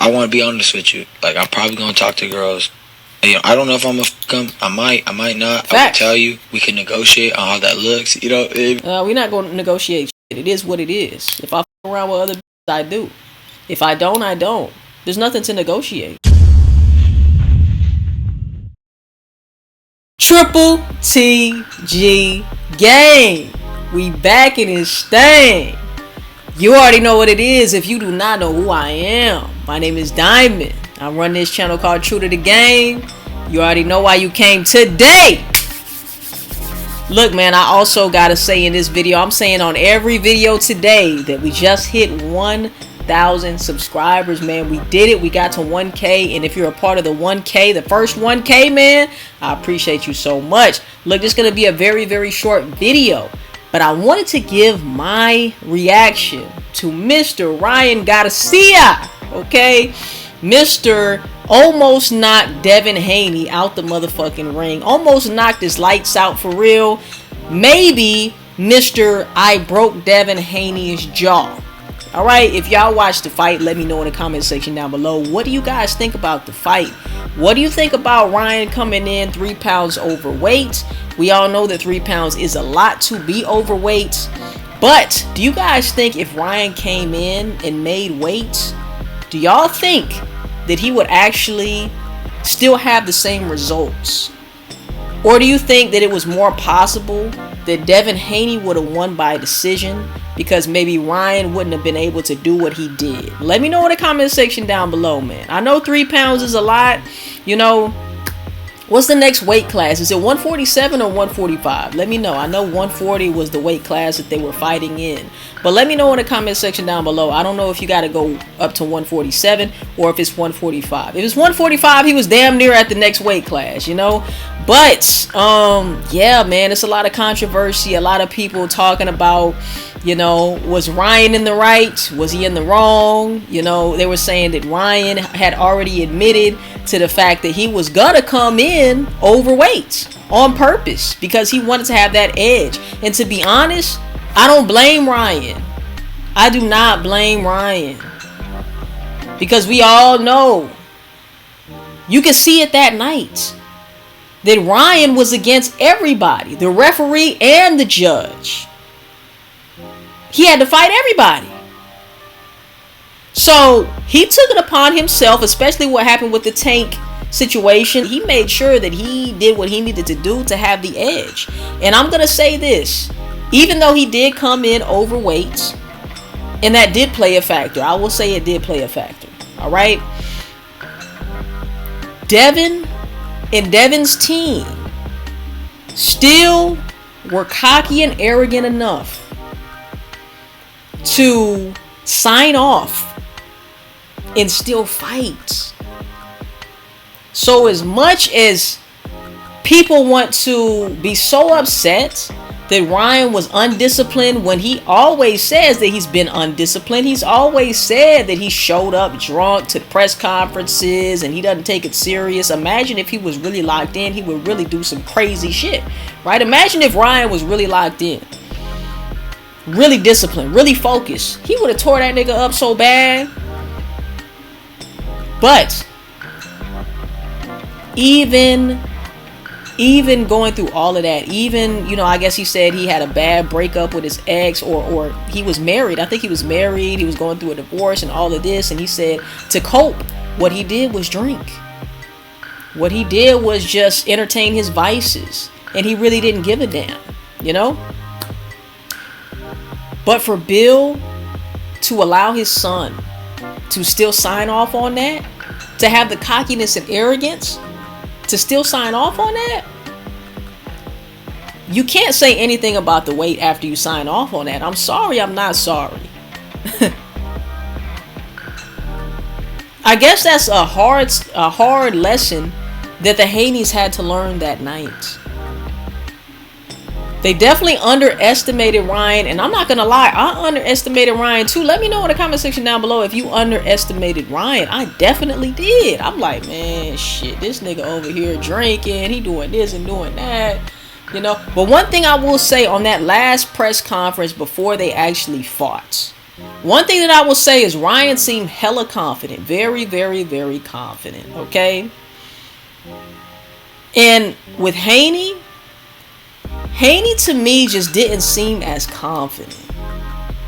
I want to be honest with you. Like, I'm probably gonna talk to girls. You know, I don't know if I'm gonna fuck them. I might not. Facts. I will tell you. We can negotiate on how that looks. You know. We're not gonna negotiate shit. It is what it is. If I fuck around with other bitches, I do. If I don't, I don't. There's nothing to negotiate. Triple TG gang. We back in this thing. You already know what it is if you do not know who I am. My name is Diamond. I run this channel called True to the Game. You already know why you came today. Look, man, I also gotta say in this video, I'm saying on every video today that we just hit 1,000 subscribers, man. We did it. We got to 1K. And if you're a part of the 1K, the first 1K, man, I appreciate you so much. Look, this is gonna be a very, very short video. But I wanted to give my reaction to Mr. Ryan Garcia, okay? Mr. almost knocked Devin Haney out the motherfucking ring. Almost knocked his lights out for real. Maybe Mr. I broke Devin Haney's jaw. All right, if y'all watched the fight, let me know in the comment section down below. What do you guys think about the fight? What do you think about Ryan coming in 3 pounds overweight? We all know that 3 pounds is a lot to be overweight. But do you guys think if Ryan came in and made weight, do y'all think that he would actually still have the same results? Or do you think that it was more possible that Devin Haney would have won by decision because maybe Ryan wouldn't have been able to do what he did? Let me know in the comment section down below, man. I know 3 pounds is a lot. You know, what's the next weight class? Is it 147 or 145? Let me know. I know 140 was the weight class that they were fighting in. But let me know in the comment section down below. I don't know if you got to go up to 147 or if it's 145. If it's 145, he was damn near at the next weight class, you know? But, yeah, man, it's a lot of controversy. A lot of people talking about, you know, was Ryan in the right? Was he in the wrong? You know, they were saying that Ryan had already admitted to the fact that he was gonna come in overweight on purpose because he wanted to have that edge. And to be honest, I don't blame Ryan. I do not blame Ryan. Because we all know, you can see it that night, that Ryan was against everybody, the referee and the judge. He had to fight everybody. So he took it upon himself, especially what happened with the tank situation. He made sure that he did what he needed to do to have the edge. And I'm going to say this, even though he did come in overweight, and that did play a factor. I will say it did play a factor. All right. Devin and Devin's team still were cocky and arrogant enough to sign off and still fight. So as much as people want to be so upset that Ryan was undisciplined, when he always says that he's been undisciplined, he's always said that he showed up drunk to press conferences and he doesn't take it serious. Imagine if he was really locked in, he would really do some crazy shit, right? Imagine if Ryan was really locked in, really disciplined, really focused. He would have tore that nigga up so bad. But even going through all of that, even, you know, I guess he said he had a bad breakup with his ex, or he was married. I think he was married. He was going through a divorce and all of this. And he said to cope, what he did was drink. What he did was just entertain his vices. And he really didn't give a damn, you know? But for Bill to allow his son to still sign off on that, to have the cockiness and arrogance to still sign off on that, you can't say anything about the weight after you sign off on that. I'm sorry, I'm not sorry. I guess that's a hard lesson that the Haneys had to learn that night. They definitely underestimated Ryan, and I'm not gonna lie, I underestimated Ryan too. Let me know in the comment section down below if you underestimated Ryan. I definitely did. I'm like, man, shit, this nigga over here drinking, he doing this and doing that, you know. But one thing I will say on that last press conference before they actually fought, One thing that I will say is Ryan seemed hella confident. Very, very, very confident. Okay? And with Haney to me just didn't seem as confident.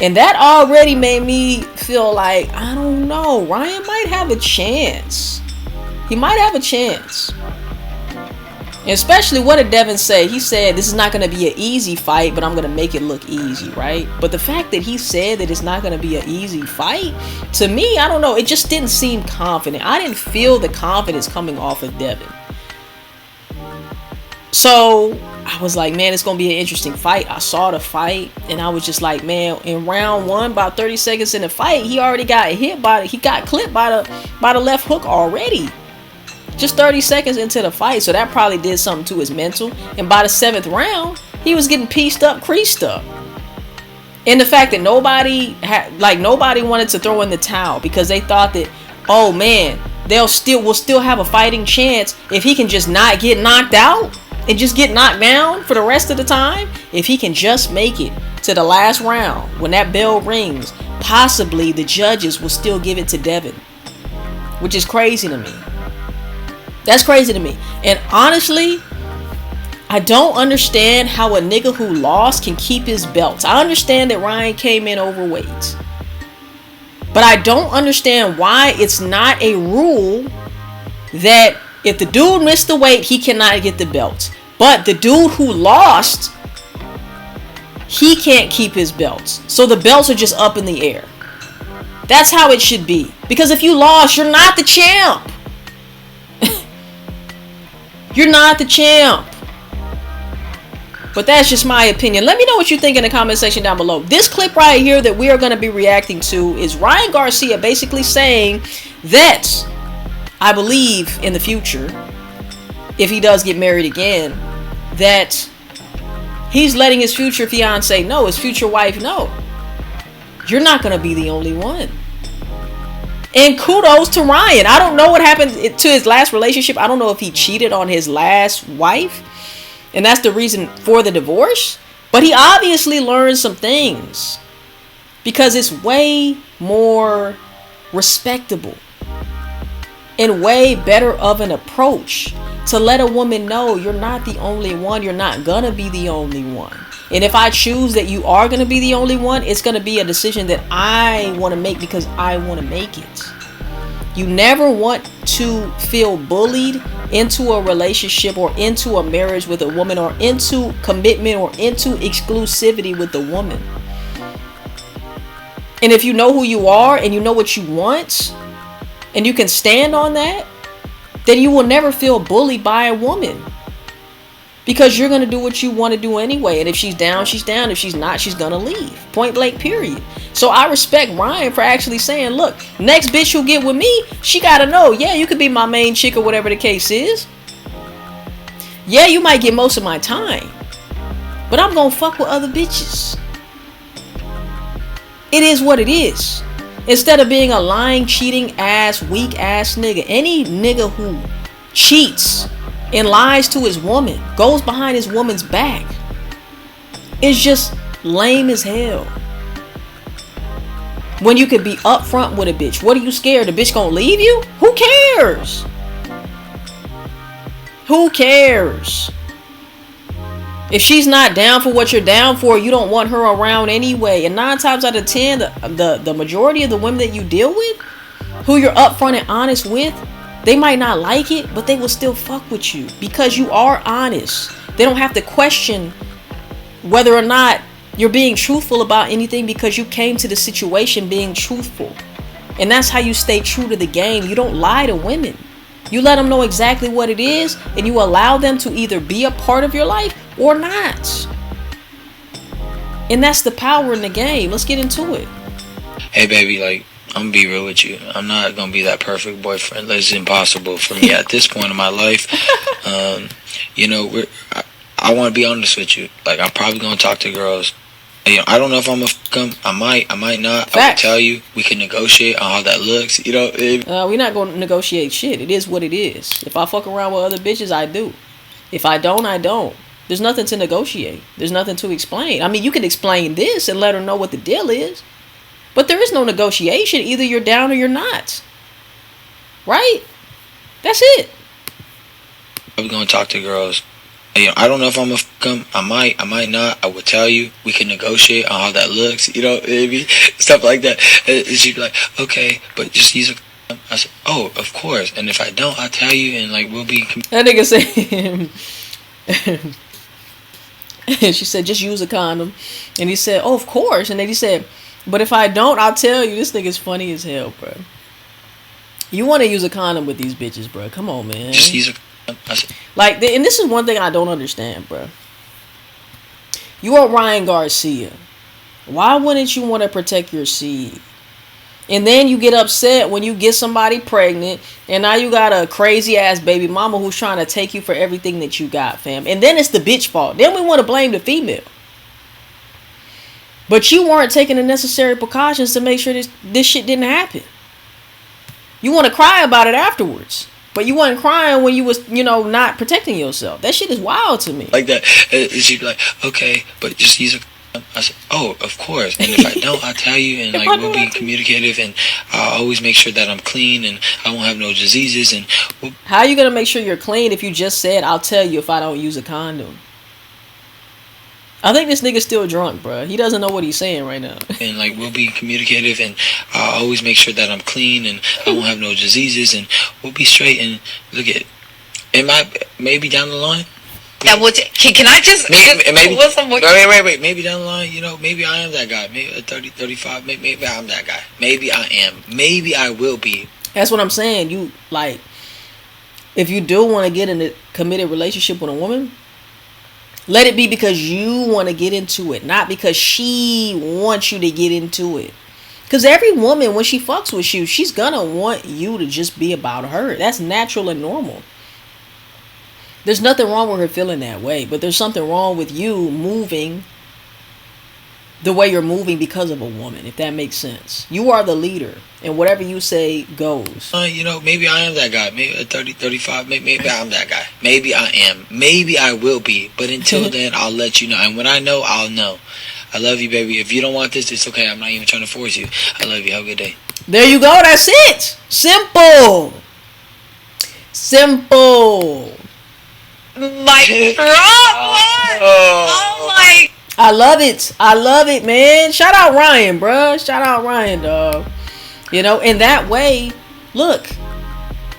And that already made me feel like, I don't know, Ryan might have a chance. He might have a chance. And especially, what did Devin say? He said, this is not going to be an easy fight, but I'm going to make it look easy, right? But the fact that he said that it's not going to be an easy fight, to me, I don't know, it just didn't seem confident. I didn't feel the confidence coming off of Devin. So I was like, man, it's going to be an interesting fight. I saw the fight and I was just like, man, in round one, about 30 seconds in the fight, he already got he got clipped by the left hook already. Just 30 seconds into the fight. So that probably did something to his mental. And by the 7th round, he was getting pieced up, creased up. And the fact that nobody wanted to throw in the towel because they thought that, oh man, we'll still have a fighting chance if he can just not get knocked out and just get knocked down for the rest of the time. If he can just make it to the last round, when that bell rings, possibly the judges will still give it to Devin, which is crazy to me. That's crazy to me. And honestly, I don't understand how a nigga who lost can keep his belts. I understand that Ryan came in overweight, but I don't understand why it's not a rule that if the dude missed the weight, he cannot get the belt. But the dude who lost, he can't keep his belts. So the belts are just up in the air. That's how it should be. Because if you lost, you're not the champ. You're not the champ. But that's just my opinion. Let me know what you think in the comment section down below. This clip right here that we are going to be reacting to is Ryan Garcia basically saying that, I believe in the future, if he does get married again, that he's letting his future fiancée know, his future wife know, you're not going to be the only one. And kudos to Ryan. I don't know what happened to his last relationship. I don't know if he cheated on his last wife, and that's the reason for the divorce. But he obviously learned some things, because it's way more respectable and way better of an approach to let a woman know you're not the only one. You're not gonna be the only one. And if I choose that you are gonna be the only one, it's gonna be a decision that I want to make because I want to make it. You never want to feel bullied into a relationship or into a marriage with a woman, or into commitment or into exclusivity with a woman. And if you know who you are and you know what you want and you can stand on that, then you will never feel bullied by a woman, because you're going to do what you want to do anyway. And if she's down, she's down. If she's not, she's going to leave. Point blank, period. So I respect Ryan for actually saying, look, next bitch who get with me, she got to know, yeah, you could be my main chick or whatever the case is. Yeah, you might get most of my time, but I'm going to fuck with other bitches. It is what it is. Instead of being a lying, cheating ass, weak ass nigga, any nigga who cheats and lies to his woman, goes behind his woman's back, is just lame as hell. When you could be upfront with a bitch. What are you scared? The bitch gonna leave you? Who cares? Who cares? If she's not down for what you're down for, you don't want her around anyway. And 9 times out of 10, the majority of the women that you deal with, who you're upfront and honest with, they might not like it, but they will still fuck with you because you are honest. They don't have to question whether or not you're being truthful about anything, because you came to the situation being truthful. And that's how you stay true to the game. You don't lie to women. You let them know exactly what it is, and you allow them to either be a part of your life or not. And that's the power in the game. Let's get into it. Hey, baby, like, I'm gonna be real with you. I'm not gonna be that perfect boyfriend. It's impossible for me at this point in my life. You know, I want to be honest with you. Like, I'm probably gonna talk to girls. You know, I don't know if I'm gonna fuck them. I might not. Facts. I will tell you. We can negotiate on how that looks. You know, we're not gonna negotiate shit. It is what it is. If I fuck around with other bitches, I do. If I don't, I don't. There's nothing to negotiate. There's nothing to explain. I mean, you can explain this and let her know what the deal is. But there is no negotiation. Either you're down or you're not. Right? That's it. I'm gonna talk to girls. You know, I don't know if I'm gonna come. I might not. I will tell you. We can negotiate on how that looks. You know, maybe stuff like that. And she'd be like, okay, but just use a condom. I said, oh, of course. And if I don't, I'll tell you, and like we'll be. That nigga said. She said, just use a condom. And he said, oh, of course. And then he said, but if I don't, I'll tell you. This nigga's funny as hell, bro. You want to use a condom with these bitches, bro. Come on, man. Just use a condom. I said, like, and this is one thing I don't understand, bro. You are Ryan Garcia. Why wouldn't you want to protect your seed? And then you get upset when you get somebody pregnant, and now you got a crazy ass baby mama who's trying to take you for everything that you got, fam. And then it's the bitch fault. Then we want to blame the female. But you weren't taking the necessary precautions to make sure this shit didn't happen. You want to cry about it afterwards, but you wasn't crying when you was, not protecting yourself. That shit is wild to me. Like that. She'd be like, okay, but just use a condom. I said, oh, of course. And if I don't, I'll tell you, and like we'll be communicative, and I'll always make sure that I'm clean and I won't have no diseases. And how are you gonna make sure you're clean if you just said, I'll tell you if I don't use a condom? I think this nigga's still drunk, bro. He doesn't know what he's saying right now. And like we'll be communicative, and I'll always make sure that I'm clean and I won't have no diseases, and we'll be straight. And look at, maybe down the line. That would can I just maybe what's some more? Wait. Maybe down the line, maybe I am that guy. Maybe at 30, 35, maybe I'm that guy. Maybe I am. Maybe I will be. That's what I'm saying. You like, if you do want to get in a committed relationship with a woman, let it be because you want to get into it, not because she wants you to get into it. Because every woman, when she fucks with you, she's gonna want you to just be about her. That's natural and normal. There's nothing wrong with her feeling that way, but there's something wrong with you moving the way you're moving because of a woman, if that makes sense. You are the leader, and whatever you say goes. Maybe I am that guy. Maybe at 30, 35, maybe I'm that guy. Maybe I am. Maybe I will be. But until then, I'll let you know. And when I know, I'll know. I love you, baby. If you don't want this, it's okay. I'm not even trying to force you. I love you. Have a good day. There you go. That's it. Simple. My problem. Oh my. I love it, man. Shout out Ryan, bro. Shout out Ryan, dog. In that way, look,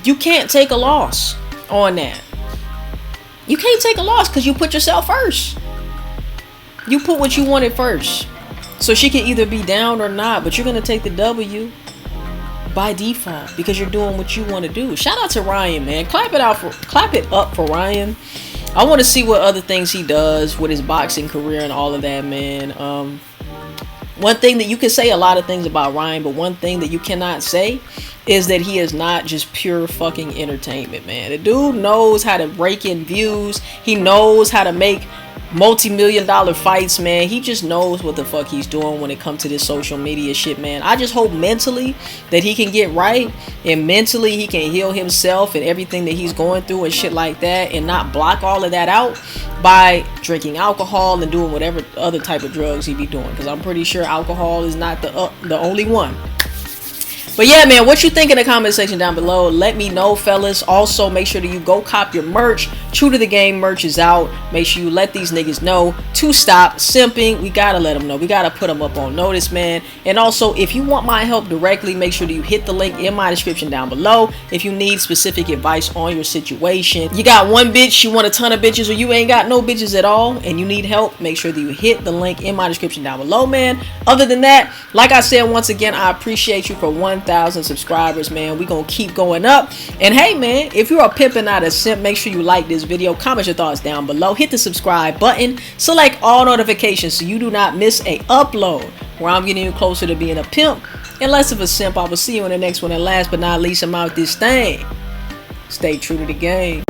you can't take a loss on that. You can't take a loss because you put yourself first. You put what you wanted first. So she can either be down or not, but you're going to take the W by default because you're doing what you want to do. Shout out to Ryan, man. Clap it up for Ryan. I want to see what other things he does with his boxing career and all of that, man. One thing that you can say a lot of things about Ryan, but one thing that you cannot say is that he is not just pure fucking entertainment, man. The dude knows how to rake in views. He knows how to make multi-million-dollar fights, man. He just knows what the fuck he's doing when it comes to this social media shit, man. I just hope mentally that he can get right, and mentally he can heal himself and everything that he's going through and shit like that, and not block all of that out by drinking alcohol and doing whatever other type of drugs he be doing, because I'm pretty sure alcohol is not the only one. But yeah, man, what you think in the comment section down below? Let me know, fellas. Also, make sure that you go cop your merch. True to the Game merch is out. Make sure you let these niggas know to stop simping. We gotta let them know. We gotta put them up on notice, man. And also, if you want my help directly, make sure that you hit the link in my description down below. If you need specific advice on your situation, you got one bitch, you want a ton of bitches, or you ain't got no bitches at all, and you need help, make sure that you hit the link in my description down below, man. Other than that, like I said, once again, I appreciate you for 1,000 subscribers, man. We gonna keep going up. And hey, man, if you're a pimp and not a simp, make sure you like this video, comment your thoughts down below, hit the subscribe button, select all notifications so you do not miss a upload where I'm getting you closer to being a pimp and less of a simp. I will see you in the next one, and last but not least, I'm out this thing. Stay true to the game.